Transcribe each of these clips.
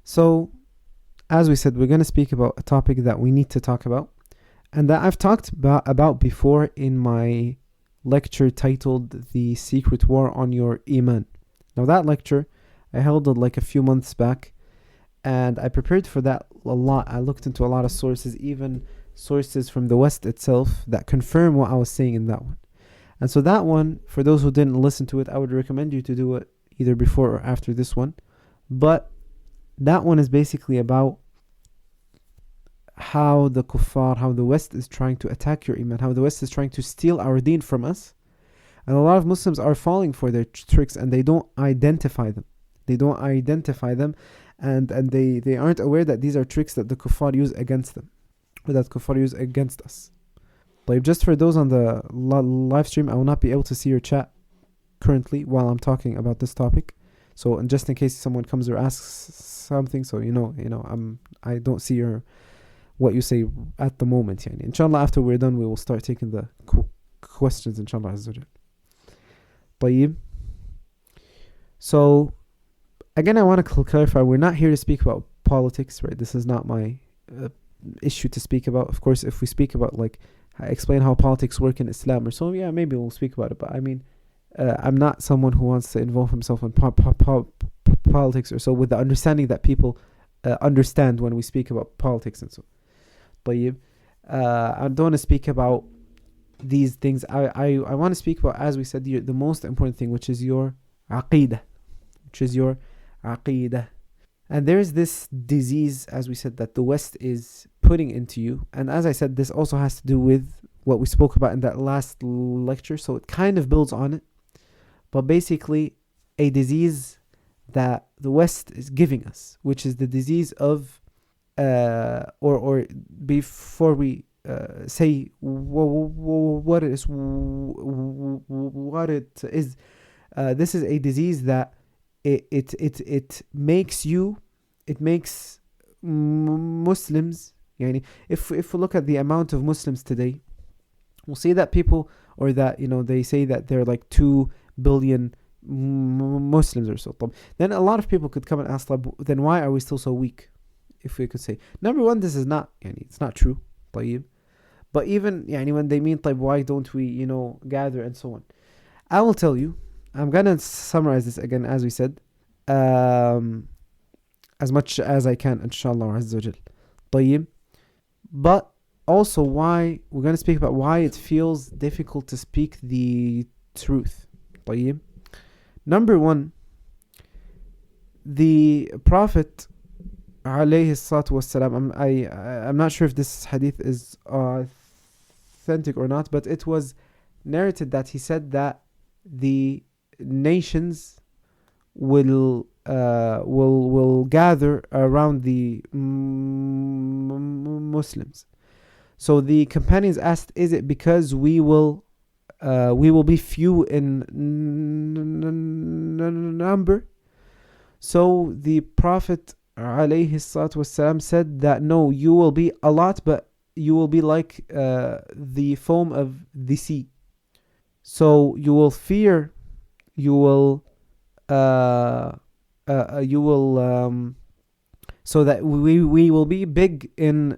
So, as we said, we're going to speak about a topic that we need to talk about, and that I've talked about before in my lecture titled The Secret War on Your Iman. Now, that lecture, I held it like a few months back, and I prepared for that a lot. I looked into a lot of sources, even sources from the West itself, that confirm what I was saying in that one. And so that one, for those who didn't listen to it, I would recommend you to do it either before or after this one. But that one is basically about how the kuffar, how the West is trying to attack your iman, how the West is trying to steal our deen from us. And a lot of Muslims are falling for their tricks, and they don't identify them. And they aren't aware that these are tricks that the kuffar use against them, or that kuffar use against us. Like, just for those on the live stream, I will not be able to see your chat currently while I'm talking about this topic. So, and just in case someone comes or asks something, so I don't see what you say at the moment. Yani. Inshallah, after we're done, we will start taking the questions. Inshallah, Azza wa Tayyib. So, again, I want to clarify: we're not here to speak about politics, right? This is not my issue to speak about. Of course, if we speak about explain how politics work in Islam or so, yeah, maybe we'll speak about it. But I mean, I'm not someone who wants to involve himself in politics or so, with the understanding that people understand when we speak about politics and so. I don't want to speak about these things. I want to speak about, as we said, the most important thing, which is your aqeedah. And there's this disease, as we said, that the West is putting into you. And as I said, this also has to do with what we spoke about in that last lecture. So it kind of builds on it. But basically, a disease that the West is giving us, which is the disease of, or before we say what it is, this is a disease that it makes Muslims. Yani, if we look at the amount of Muslims today, we'll see that people, or that they say that they're like 2 billion Muslims or so. Then a lot of people could come and ask, then why are we still so weak? If we could say, number one, this is not, it's not true. But even when they mean, why don't we gather and so on, I will tell you. I'm gonna summarize this again, as we said, as much as I can, inshallah Azza wa Jal. But also, why we're gonna speak about why it feels difficult to speak the truth. Number one, the Prophet alayhi salatu wassalam, I'm not sure if this hadith is authentic or not, but it was narrated that he said that the nations will gather around the Muslims. So the companions asked, is it because we will be few in number? So the Prophet alayhi salatu wassalam said that no, you will be a lot, but you will be like the foam of the sea. So you will fear, so that we will be big in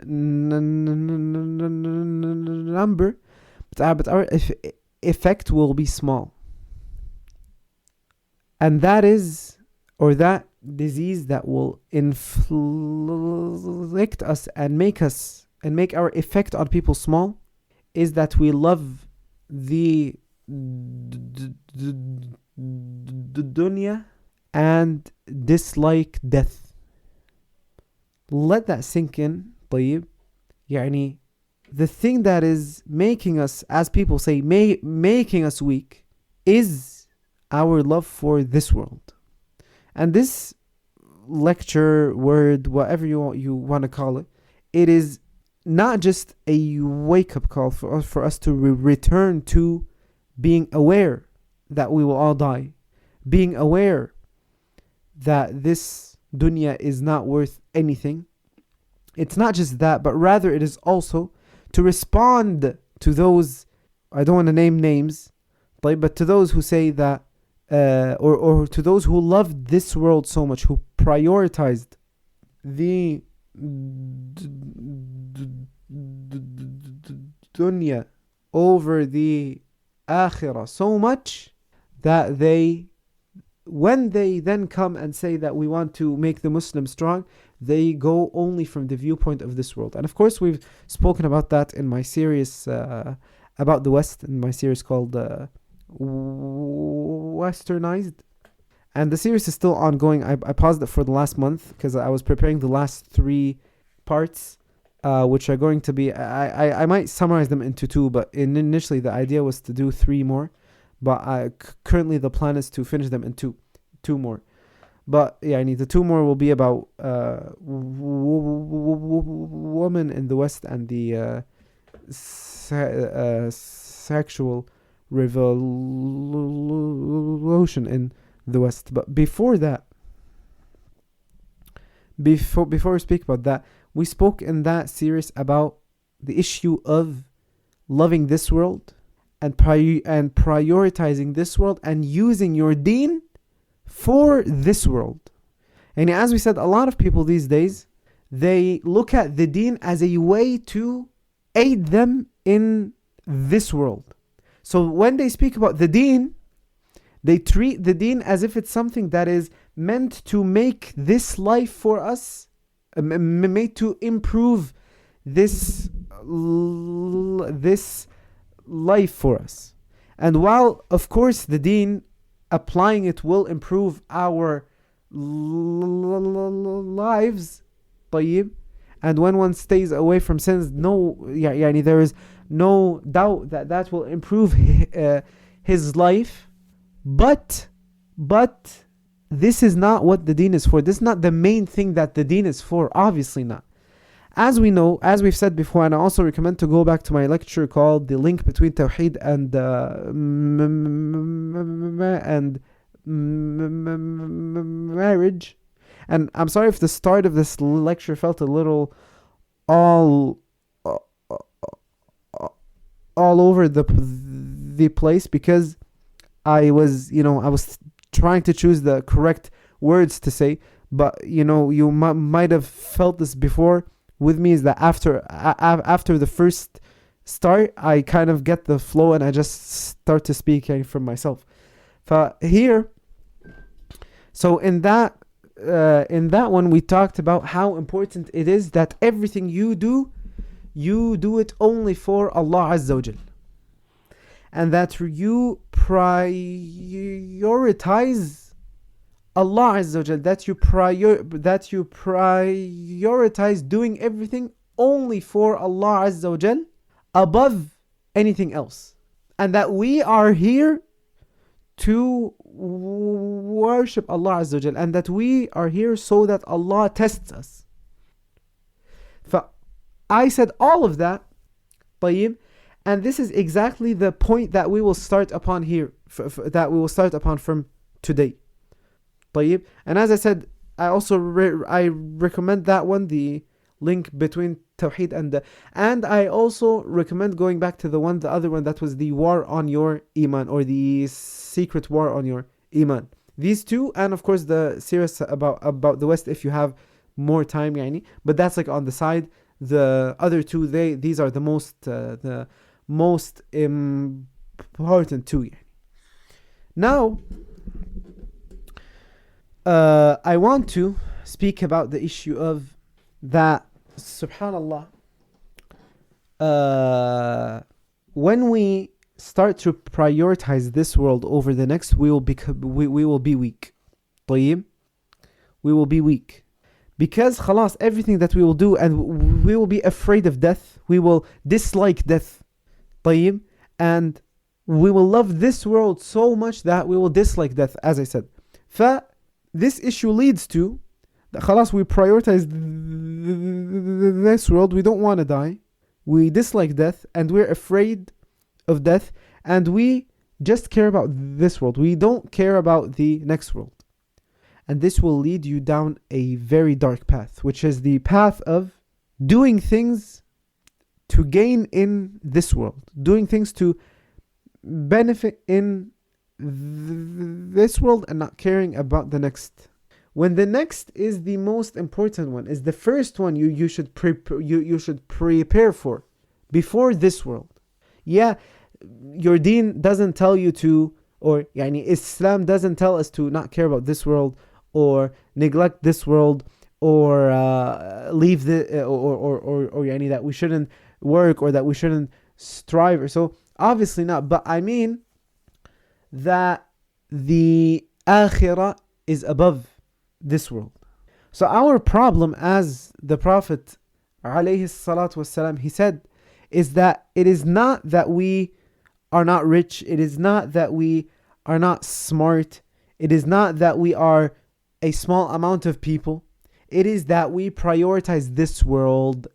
number, but our effect will be small. And that is, or that disease that will inflict us and make our effect on people small, is that we love the dunya and dislike death. Let that sink in. طيب. يعني the thing that is making us, as people say, making us weak, is our love for this world. And this lecture, word, whatever you want to call it, it is not just a wake-up call for us to return to being aware that we will all die, being aware that this dunya is not worth anything. It's not just that, but rather it is also to respond to those, I don't want to name names, but to those who say that, or to those who loved this world so much, who prioritized the dunya over the akhirah so much that when they then come and say that we want to make the Muslims strong, they go only from the viewpoint of this world. And of course, we've spoken about that in my series about the West, in my series called Westernized. And the series is still ongoing. I paused it for the last month because I was preparing the last 3 parts, which are going to be, I might summarize them into 2, but initially the idea was to do 3 more. But currently the plan is to finish them in 2 more. But yeah, the 2 more will be about women in the West and the sexual revolution in the West. But before that, before we speak about that, we spoke in that series about the issue of loving this world and prioritizing this world and using your deen for this world. And as we said, a lot of people these days, they look at the deen as a way to aid them in this world. So when they speak about the deen, they treat the deen as if it's something that is meant to make this life for us, made to improve this life for us. And while, of course, the deen, applying it will improve our lives, طيب, and when one stays away from sins, there is no doubt that will improve his life. But this is not what the deen is for. This is not the main thing that the deen is for. Obviously not. As we know, as we've said before, and I also recommend to go back to my lecture called The Link Between Tawheed and Marriage. And I'm sorry if the start of this lecture felt a little all over the place, because I was trying to choose the correct words to say. But you might have felt this before with me, is that after the first start, I kind of get the flow and I just start to speak from myself. Here, so in that one, we talked about how important it is that everything you do it only for Allah Azza wa Jal, and that you prioritize Allah Azza wa Jal, that you prioritize doing everything only for Allah Azza wa Jal above anything else, and that we are here to worship Allah Azza wa Jal, and that we are here so that Allah tests us. I said all of that, طيب, and this is exactly the point that we will start upon here, that we will start upon from today. طيب. And as I said, I also I recommend that one, the link between Tawheed and I also recommend going back to the other one that was the war on your Iman, or the secret war on your Iman. These 2, and of course the series about the West if you have more time, but that's like on the side. The other 2, these are the most important 2. Now, I want to speak about the issue of that, subhanallah, when we start to prioritize this world over the next, we will be weak. طيب? We will be weak. Because khalas, everything that we will do, and we will be afraid of death, we will dislike death, طيب? And we will love this world so much that we will dislike death, as I said. This issue leads to that khalas, we prioritize this world, we don't want to die, we dislike death, and we're afraid of death, and we just care about this world, we don't care about the next world. And this will lead you down a very dark path, which is the path of doing things to gain in this world, doing things to benefit in this world and not caring about the next when the next is the most important one, is the first one you should prepare for before this world. Yeah, your deen doesn't tell you to, or yani Islam doesn't tell us to not care about this world or neglect this world or leave the or yani that we shouldn't work or that we shouldn't strive or so. Obviously not, but I mean that the akhirah is above this world. So our problem, as the Prophet alayhi salatu wasalam, he said, is that it is not that we are not rich, it is not that we are not smart, it is not that we are a small amount of people, it is that we prioritize this world.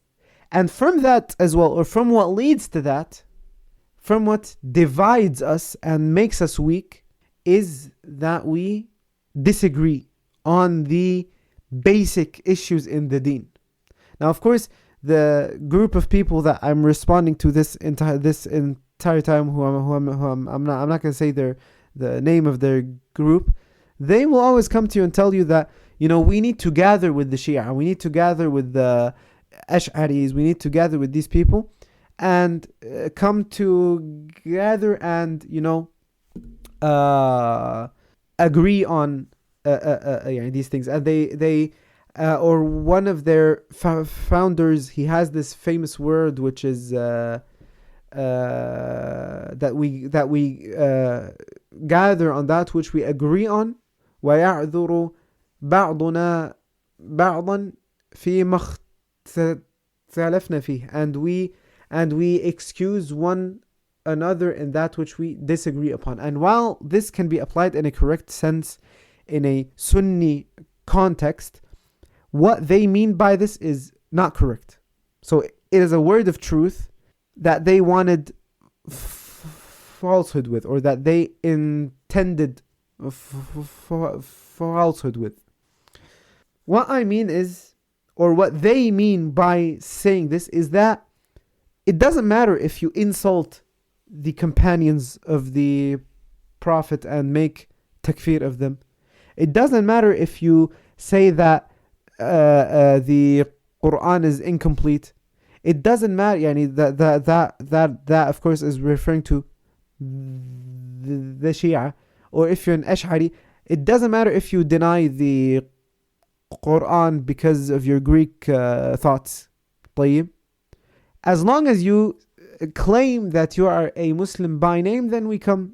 And from that as well, or from what leads to that, from what divides us and makes us weak, is that we disagree on the basic issues in the deen. Now, of course, the group of people that I'm responding to this entire time, I'm not going to say the name of their group, they will always come to you and tell you that, we need to gather with the Shia, we need to gather with the Ash'aris, we need to gather with these people and come together and, agree on these things. And they or one of their founders, he has this famous word which is that we gather on that which we agree on. وَيَعْذُرُ بَعْضُنَا بَعْضًا فِي مَا اخْتَلَفْنَا فِيهِ, and we excuse one another in that which we disagree upon. And while this can be applied in a correct sense in a Sunni context, what they mean by this is not correct. So it is a word of truth that they wanted falsehood with, or that they intended falsehood with. What I mean is, or what they mean by saying this, is that it doesn't matter if you insult the companions of the Prophet and make takfir of them. It doesn't matter if you say that the Quran is incomplete. It doesn't matter. That of course is referring to the Shia. Or if you're an Ash'ari, it doesn't matter if you deny the Quran because of your Greek thoughts. طيب. As long as you claim that you are a Muslim by name, then we come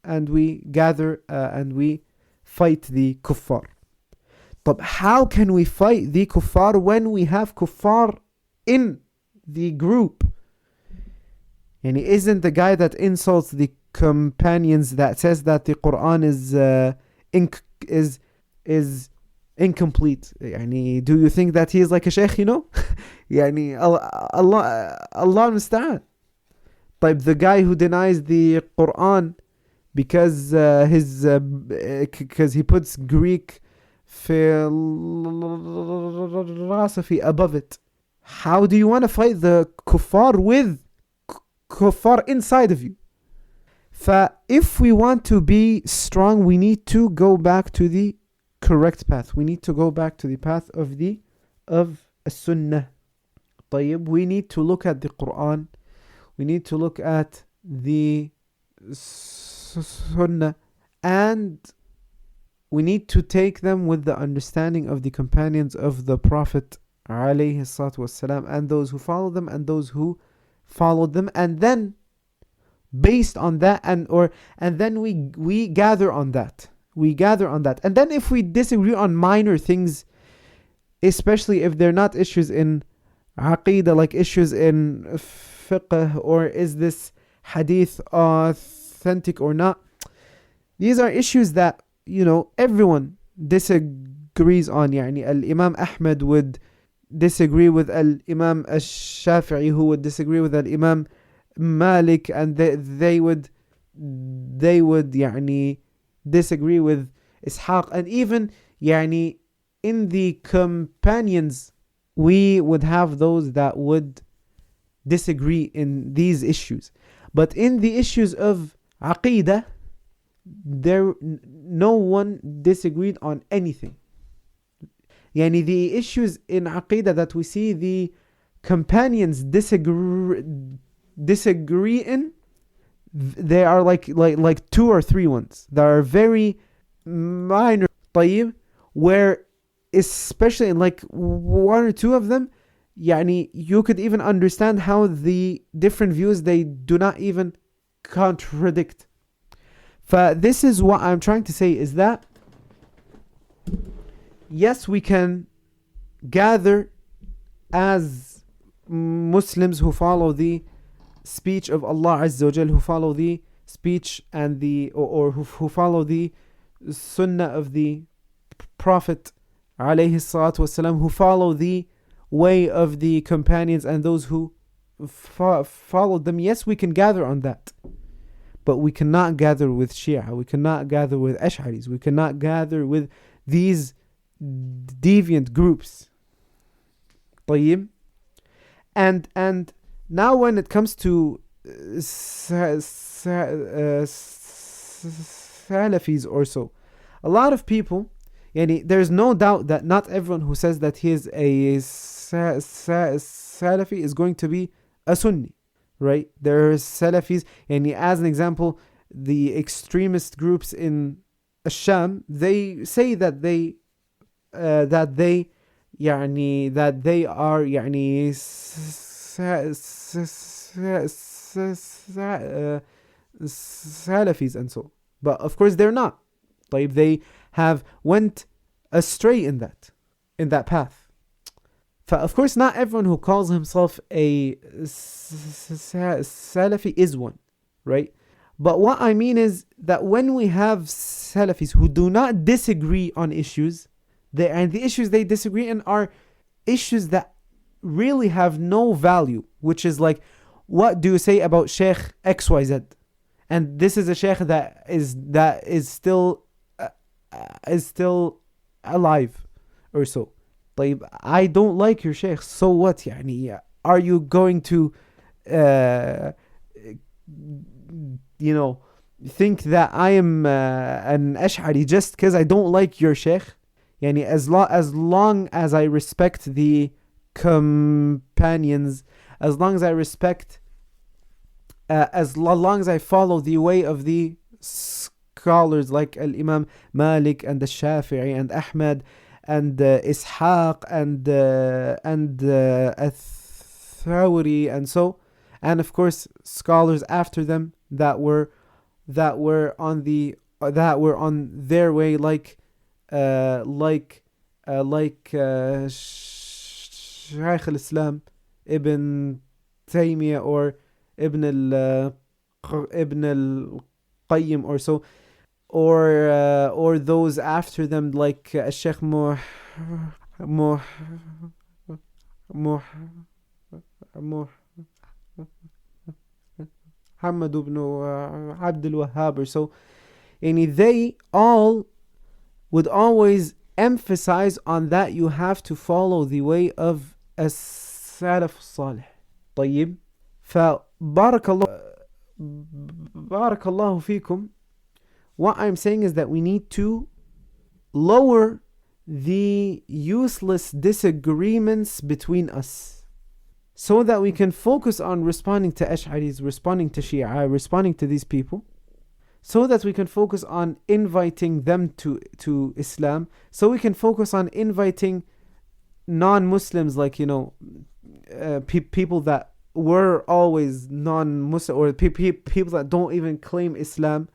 and we gather and we fight the kuffar. But how can we fight the kuffar when we have kuffar in the group? And he isn't the guy that insults the companions that says that the Quran is incomplete. Do you think that he is like a sheikh, Allah musta'an. But the guy who denies the Quran because he puts Greek philosophy above it. How do you want to fight the kuffar with kuffar inside of you? If we want to be strong, we need to go back to the correct path. We need to go back to the path of Sunnah. We need to look at the Quran. We need to look at the Sunnah, and we need to take them with the understanding of the companions of the Prophet alayhi salatu wasalam, and those who follow them and those who followed them, and then based on that and then we gather on that. And then if we disagree on minor things, especially if they're not issues in aqeedah, like issues in fiqh, or is this hadith authentic or not, these are issues that everyone disagrees on. Al-Imam Ahmad would disagree with Al-Imam Al-Shafi'i, who would disagree with Al-Imam Malik, and they would disagree with Ishaq, and even in the companions we would have those that would disagree in these issues. But in the issues of aqeedah, no one disagreed on anything. Yani the issues in Aqidah that we see the companions disagree in, they are like 2 or 3 ones that are very minor, طيب, where especially in like 1 or 2 of them, yani you could even understand how the different views, they do not even contradict. This is what I'm trying to say, is that yes, we can gather as Muslims who follow the speech of Allah Azza wa Jal, who follow the speech and the or who follow the sunnah of the Prophet alayhi salatu wasalam, who follow the way of the companions and those who followed them. Yes, we can gather on that, but we cannot gather with Shia, we cannot gather with Ash'aris, we cannot gather with these deviant groups. طيب. And now when it comes to Salafis or so, a lot of people, yani, there's no doubt that not everyone who says that he is a Salafi is going to be a Sunni, right? There are Salafis, and as an example, the extremist groups in Sham, they say that they are Salafis and so, but of course they're not. Like, they have went astray in that path. Of course, not everyone who calls himself a Salafi is one, right? But what I mean is that when we have Salafis who do not disagree on issues, and the issues they disagree in are issues that really have no value, which is like, what do you say about Sheikh XYZ? And this is a Sheikh that is still alive or so. Like, I don't like your Sheikh, so what? Yani, are you going to think that I am an Ash'ari just because I don't like your Sheikh? Yani, as long as I respect the companions, as long as I respect, as long as I follow the way of the scholars like Al-Imam Malik and the Shafi'i and Ahmad and Ishaq and Ath-Thauri and so, and of course scholars after them that were on their way, like Shaykh al-Islam Ibn Taymiyyah or Ibn al-Qayyim or so, or those after them like Sheikh Muhammad ibn Abd al-Wahhab or so. And they all would always emphasize on that you have to follow the way of as-Salaf as-Salih. طيب. فبارك الله فيكم. What I'm saying is that we need to lower the useless disagreements between us so that we can focus on responding to Ash'aris, responding to Shia, responding to these people, so that we can focus on inviting them to Islam, so we can focus on inviting non-Muslims, like, people that were always non-Muslim, or people that don't even claim Islam,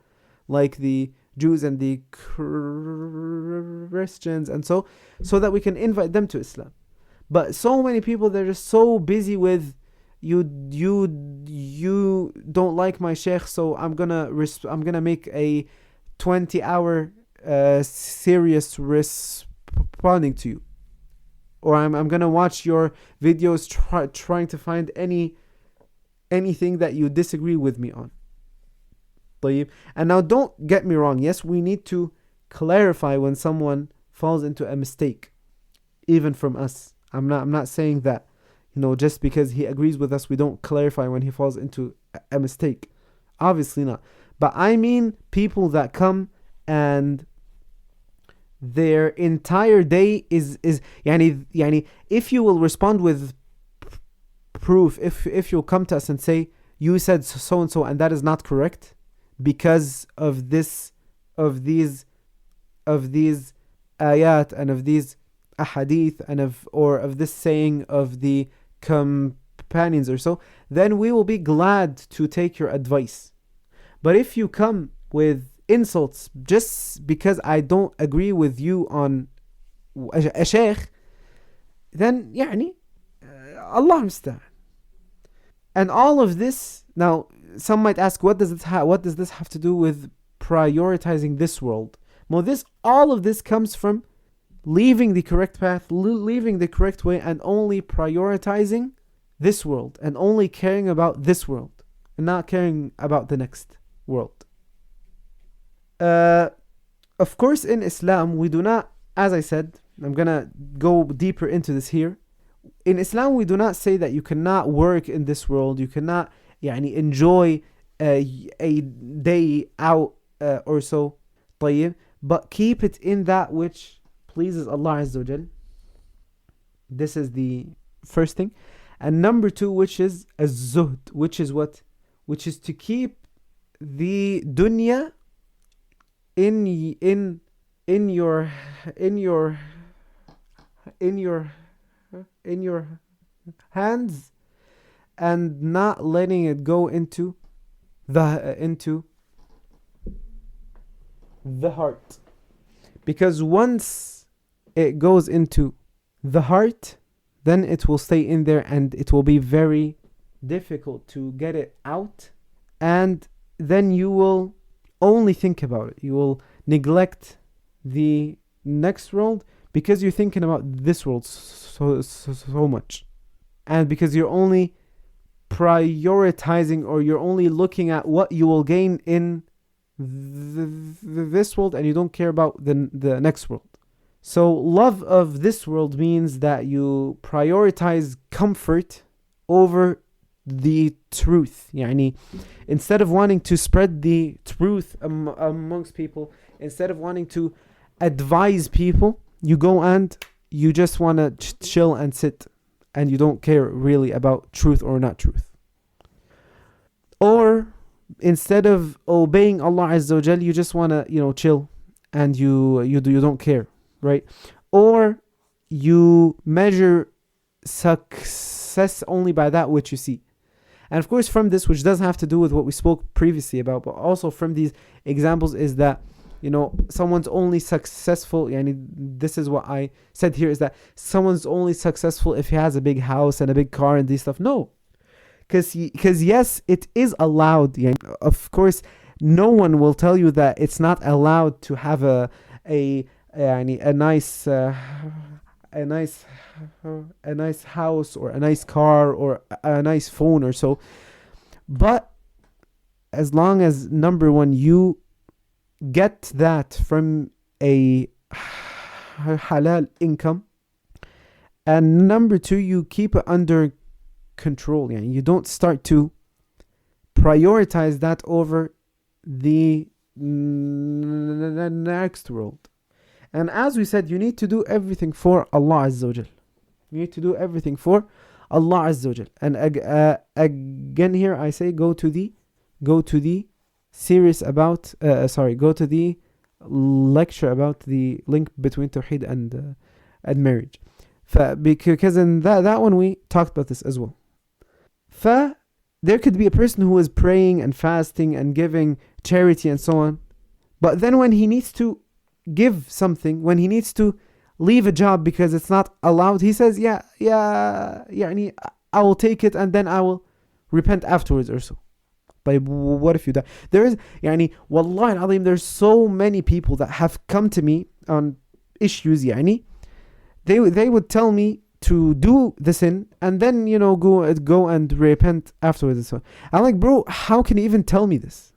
like the Jews and the Christians, and so that we can invite them to Islam. But so many people, they're just so busy with you don't like my sheikh, so I'm gonna make a 20-hour series responding to you, or I'm gonna watch your videos trying to find anything that you disagree with me on. And now, don't get me wrong, yes, we need to clarify when someone falls into a mistake, even from us. I'm not saying that, just because he agrees with us, we don't clarify when he falls into a mistake. Obviously not. But I mean people that come and their entire day is يعني if you will respond with proof, if you'll come to us and say you said so and so and that is not correct because of this, of these ayat and of these ahadith and of this saying of the companions or so, then we will be glad to take your advice. But if you come with insults just because I don't agree with you on a sheikh, then يعني Allah musta'an. And all of this, now some might ask, what does this have to do with prioritizing this world? Well, all of this comes from leaving the correct path, leaving the correct way, and only prioritizing this world, and only caring about this world, and not caring about the next world. Of course, in Islam, we do not, as I said, I'm gonna go deeper into this here. In Islam, we do not say that you cannot work in this world, you cannot enjoy a day out or so, طيب, but keep it in that which pleases Allah Azza wa Jal. This is the first thing. And number two, which is az-zuhd, which is what? Which is to keep the dunya in your hands, and not letting it go into the heart. Because once it goes into the heart, then it will stay in there and it will be very difficult to get it out. And then you will only think about it. You will neglect the next world because you're thinking about this world so much. And because you're only prioritizing, or you're only looking at what you will gain in this world, and you don't care about the next world. So love of this world means that you prioritize comfort over the truth. Instead of wanting to spread the truth amongst people, instead of wanting to advise people, you go and you just want to chill and sit, and you don't care really about truth or not truth. Or instead of obeying Allah Azza wa Jal, you just want to chill, and you don't care, right? Or you measure success only by that which you see. And of course, from this, which doesn't have to do with what we spoke previously about, but also from these examples, is that someone's only successful, this is what I said here, is that someone's only successful if he has a big house and a big car and these stuff. No, because yes, it is allowed. Of course, no one will tell you that it's not allowed to have a nice house or a nice car or a nice phone or so. But as long as, number one, you get that from a halal income, and number two, you keep it under control. You don't start to prioritize that over the next world. And as we said, you need to do everything for Allah Azza wa Jal. You need to do everything for Allah Azza wa Jal. And again here I say, go to the series about go to the lecture about the link between Tawheed and marriage. Because in that one we talked about this as well. There could be a person who is praying and fasting and giving charity and so on, but then when he needs to give something, when he needs to leave a job because it's not allowed, he says, I will take it and then I will repent afterwards or so. But what if you die? There is, Wallahi al-Azim, there's so many people that have come to me on issues, they would tell me to do the sin and then, go and repent afterwards. So I'm like, bro, how can you even tell me this?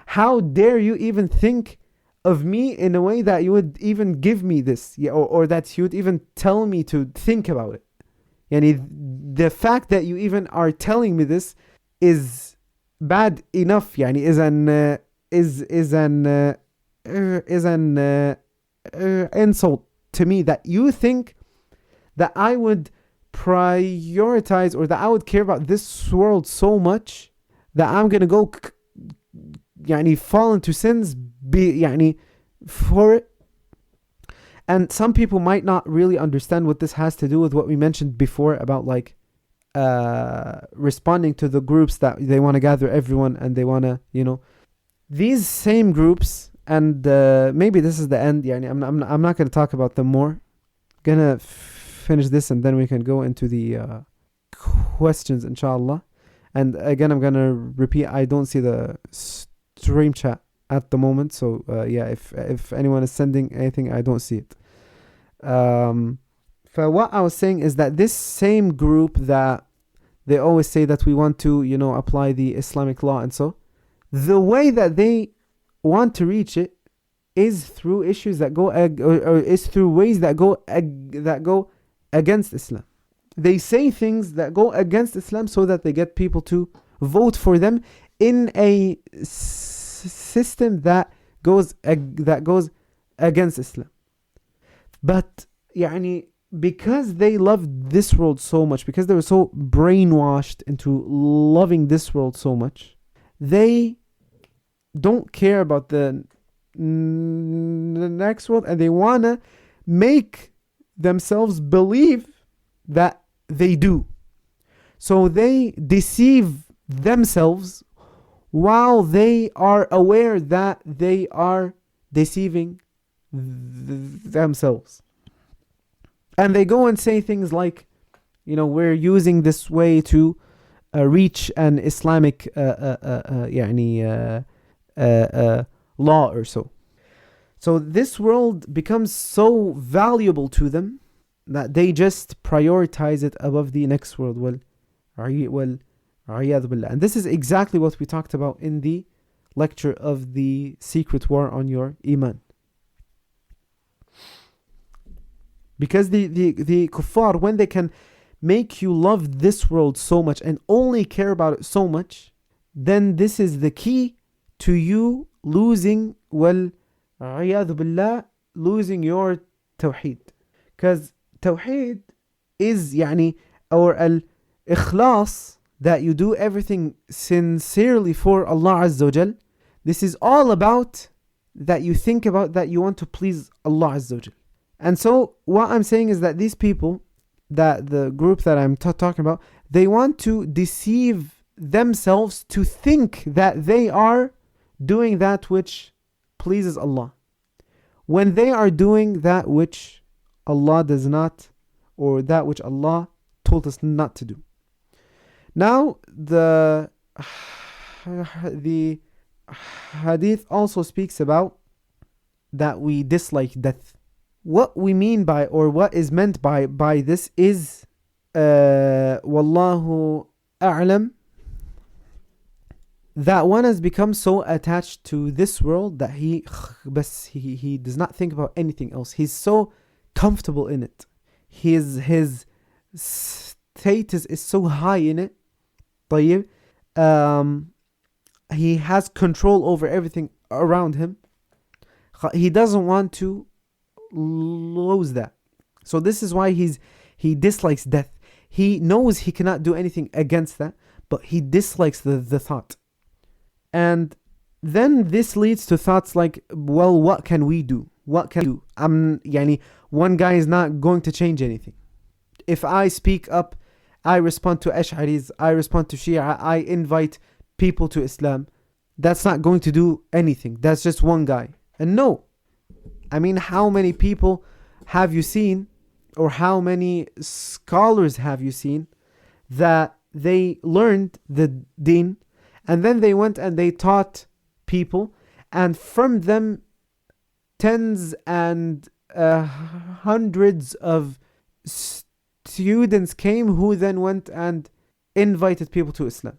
How dare you even think of me in a way that you would even give me this, or that you would even tell me to think about it. The fact that you even are telling me this is bad enough. Is an insult to me that you think that I would prioritize or that I would care about this world so much that I'm gonna go fall into sins for it. And some people might not really understand what this has to do with what we mentioned before about like responding to the groups that they want to gather everyone and they want to, these same groups, and maybe this is the end. I'm not going to talk about them more. Gonna finish this and then we can go into the questions, inshallah. And again, I'm gonna repeat, I don't see the stream chat at the moment, so if anyone is sending anything, I don't see it. For what I was saying is that this same group that they always say that we want to apply the Islamic law, and so the way that they want to reach it is through issues that go or is through ways that go against Islam. They say things that go against Islam so that they get people to vote for them in a system that goes against Islam. But because they loved this world so much, because they were so brainwashed into loving this world so much, they don't care about the next world, and they wanna make themselves believe that they do. So they deceive themselves while they are aware that they are deceiving themselves. And they go and say things like, we're using this way to reach an Islamic law or so. So this world becomes so valuable to them that they just prioritize it above the next world. And this is exactly what we talked about in the lecture of the secret war on your iman. Because the kuffar, when they can make you love this world so much and only care about it so much, then this is the key to you losing losing your tawheed. Because tawheed is or al-ikhlas, that you do everything sincerely for Allah Azza wa Jal. This is all about that you think about that you want to please Allah Azza wa Jal. And so what I'm saying is that these people, that the group that I'm talking about, they want to deceive themselves to think that they are doing that which pleases Allah, when they are doing that which Allah does not, or that which Allah told us not to do. Now, the hadith also speaks about that we dislike death. What we mean by, or what is meant by this is Wallahu a'lam, that one has become so attached to this world that he does not think about anything else. He's so comfortable in it. His status is so high in it. طيب. He has control over everything around him. He doesn't want to lose that. So this is why he dislikes death. He knows he cannot do anything against that, but he dislikes the thought. And then this leads to thoughts like, well, what can we do? What can we do? One guy is not going to change anything. If I speak up, I respond to Ash'aris, I respond to Shia, I invite people to Islam, that's not going to do anything. That's just one guy. And no, how many people have you seen, or how many scholars have you seen that they learned the deen and then they went and they taught people, and from them tens and hundreds of students came who then went and invited people to Islam.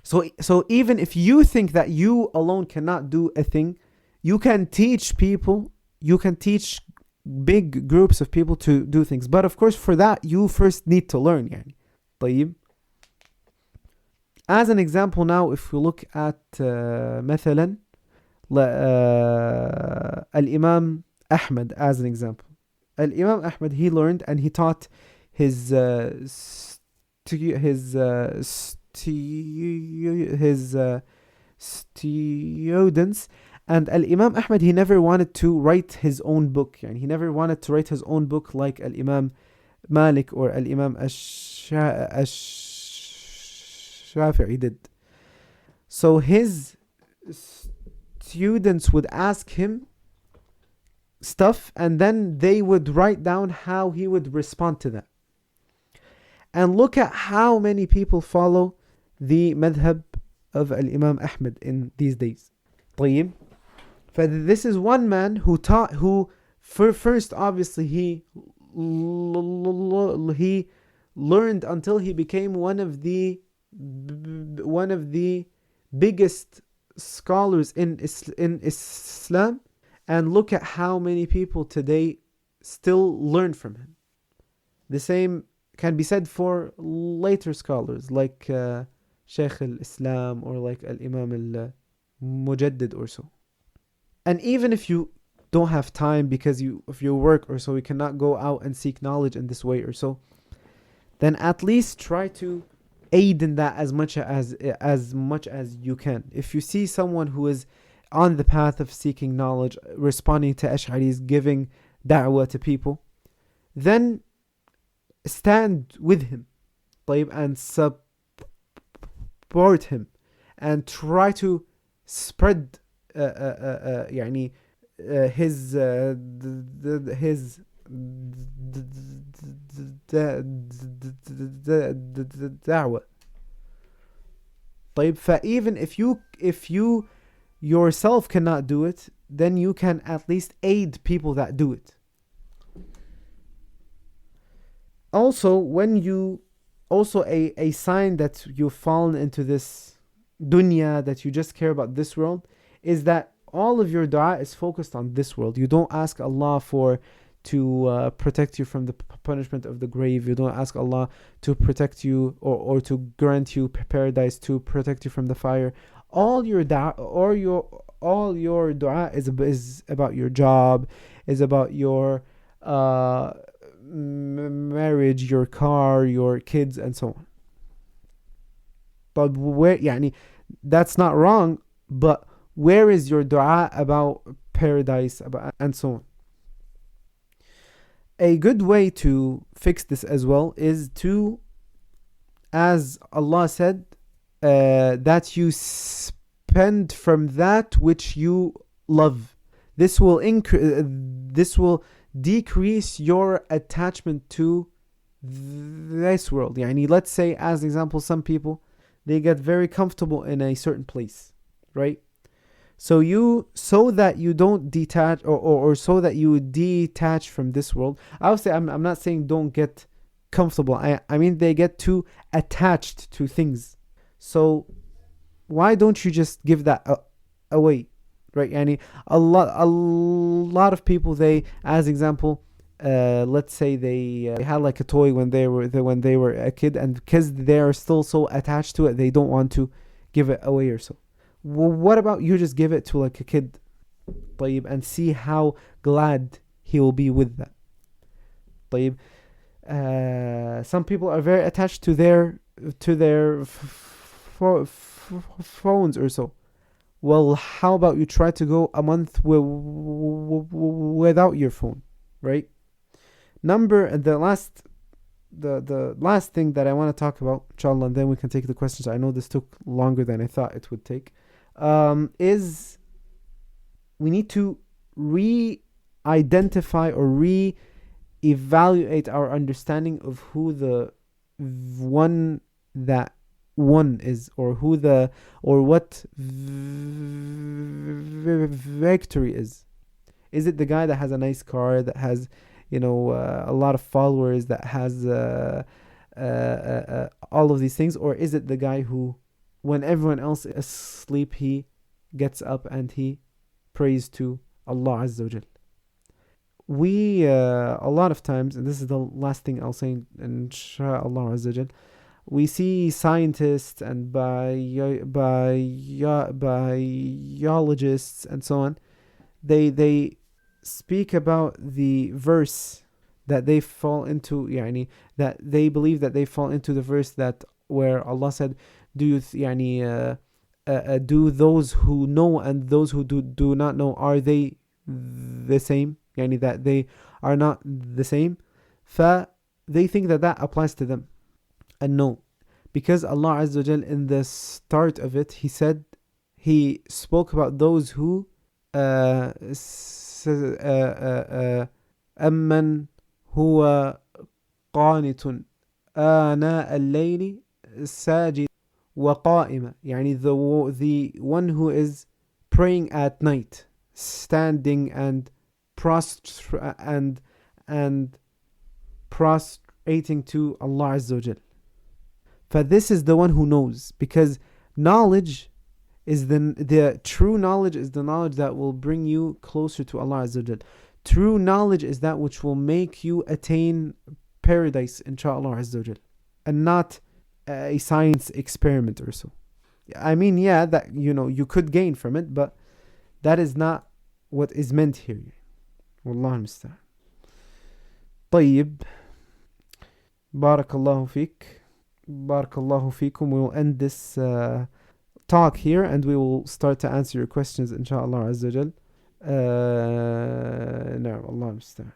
So even if you think that you alone cannot do a thing, you can teach people, you can teach big groups of people to do things. But of course, for that, you first need to learn. طيب. As an example now, if we look at مثلا الإمام Ahmad as an example. Al-Imam Ahmad, he learned and he taught his students. And Al-Imam Ahmad, he never wanted to write his own book. Yani he never wanted to write his own book like Al-Imam Malik or Al-Imam Shafi'i did. So his students would ask him stuff, and then they would write down how he would respond to that. And look at how many people follow the madhab of Al-Imam Ahmad in these days. طيب. This is one man who taught, who first obviously he learned until he became one of the biggest scholars in Islam. And look at how many people today still learn from him. The same can be said for later scholars like Shaykh al-Islam or like Al-Imam al-Mujaddid or so. And even if you don't have time because of your work or so, you cannot go out and seek knowledge in this way or so, then at least try to aid in that as much as you can. If you see someone who is on the path of seeking knowledge, responding to Ash'aris, giving da'wah to people, then stand with him, and support him, and try to spread his da'wah. فإeven if you yourself cannot do it, then you can at least aid people that do it. Also, a sign that you've fallen into this dunya, that you just care about this world, is that all of your dua is focused on this world. You don't ask Allah to protect you from the punishment of the grave. You don't ask Allah to protect you or to grant you paradise, to protect you from the fire. All your dua is about your job, is about your marriage, your car, your kids, and so on. But that's not wrong, but where is your dua about paradise, and so on? A good way to fix this as well is to, as Allah said, that you spend from that which you love. This will decrease your attachment to this world. Let's say, as an example, some people, they get very comfortable in a certain place, right? So that you don't detach, or so that you detach from this world. Obviously, I'm not saying don't get comfortable. I mean, they get too attached to things. So why don't you just give that away, right? A lot of people, they, as example, let's say they had like a toy when they were a kid, and because they are still so attached to it, they don't want to give it away or so. Well, what about you just give it to like a kid, and see how glad he will be with that. Some people are very attached to their phones or so. Well, how about you try to go a month without your phone, right? The last thing that I want to talk about, inshallah, and then we can take the questions. I know this took longer than I thought it would take. Is we need to re-identify or re-evaluate our understanding of who the one is, or what victory is. Is it the guy that has a nice car, that has a lot of followers, that has all of these things, or is it the guy who, when everyone else is asleep, he gets up and he prays to Allah Azza wa Jal? We a lot of times, and this is the last thing I'll say, inshallah Azza wa Jal, we see scientists and biologists and so on. They speak about the verse that they fall into, يعني, that they believe that they fall into the verse that where Allah said, do you يعني, do those who know and those who do not know, are they the same? يعني, that they are not the same. They think that that applies to them. And no, because Allah Azza wa Jal in the start of it, He spoke about those who أمن هو قانت آناء الليل ساجد وقائما, يعني the one who is praying at night, standing and prostrating to Allah Azza wa Jal. This is the one who knows, because knowledge is the true knowledge is the knowledge that will bring you closer to Allah Azza wa Jal. True knowledge is that which will make you attain paradise, inshaAllah Azza wa Jal, and not a science experiment or so. I mean, yeah, that, you know, you could gain from it, but that is not what is meant here. Wallahu musta'an. طيب, barakallahu feek. Barakallahu feekum. We will end this talk here, and we will start to answer your questions, inshaAllah Azza wa Jal. No, Allah musta'an.